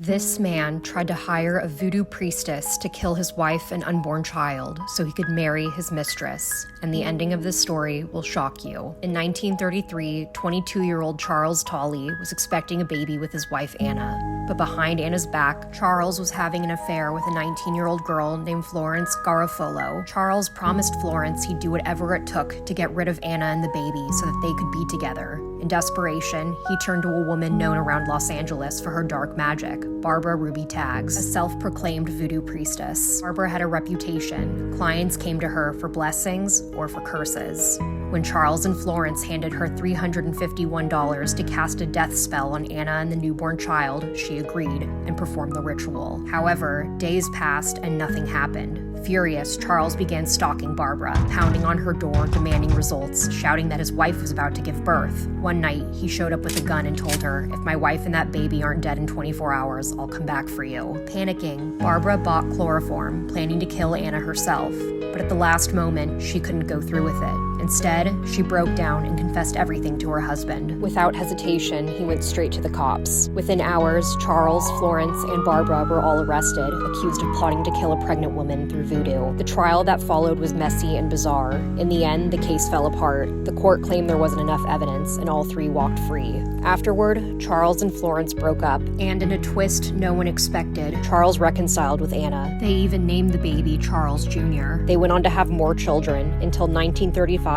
This man tried to hire a voodoo priestess to kill his wife and unborn child so he could marry his mistress, and the ending of this story will shock you. In 1933, 22-year-old Charles Taulli was expecting a baby with his wife Anna, but behind Anna's back, Charles was having an affair with a 19-year-old girl named Florence Garofolo. Charles promised Florence he'd do whatever it took to get rid of Anna and the baby so that they could be together. In desperation, he turned to a woman known around Los Angeles for her dark magic, Barbara Ruby Taggs, a self-proclaimed voodoo priestess. Barbara had a reputation. Clients came to her for blessings or for curses. When Charles and Florence handed her $351 to cast a death spell on Anna and the newborn child, she agreed and performed the ritual. However, days passed and nothing happened. Furious, Charles began stalking Barbara, pounding on her door, demanding results, shouting that his wife was about to give birth. One night, he showed up with a gun and told her, "If my wife and that baby aren't dead in 24 hours, I'll come back for you." Panicking, Barbara bought chloroform, planning to kill Anna herself. But at the last moment, she couldn't go through with it. Instead, she broke down and confessed everything to her husband. Without hesitation, he went straight to the cops. Within hours, Charles, Florence, and Barbara were all arrested, accused of plotting to kill a pregnant woman through voodoo. The trial that followed was messy and bizarre. In the end, the case fell apart. The court claimed there wasn't enough evidence, and all three walked free. Afterward, Charles and Florence broke up, and in a twist no one expected, Charles reconciled with Anna. They even named the baby Charles Jr. They went on to have more children until 1935,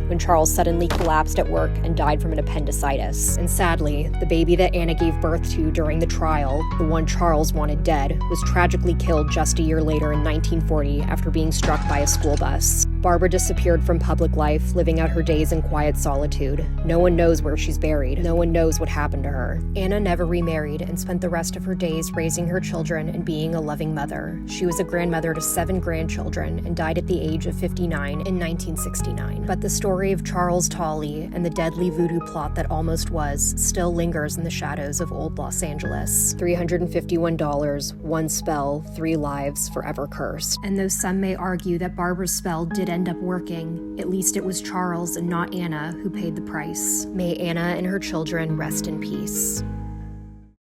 when Charles suddenly collapsed at work and died from an appendicitis. And sadly, the baby that Anna gave birth to during the trial, the one Charles wanted dead, was tragically killed just a year later in 1940 after being struck by a school bus. Barbara disappeared from public life, living out her days in quiet solitude. No one knows where she's buried. No one knows what happened to her. Anna never remarried and spent the rest of her days raising her children and being a loving mother. She was a grandmother to 7 grandchildren and died at the age of 59 in 1969. But the story of Charles Taulli and the deadly voodoo plot that almost was still lingers in the shadows of old Los Angeles. $351, one spell, 3 lives forever cursed. And though some may argue that Barbara's spell did end up working, at least it was Charles and not Anna who paid the price. May Anna and her children rest in peace.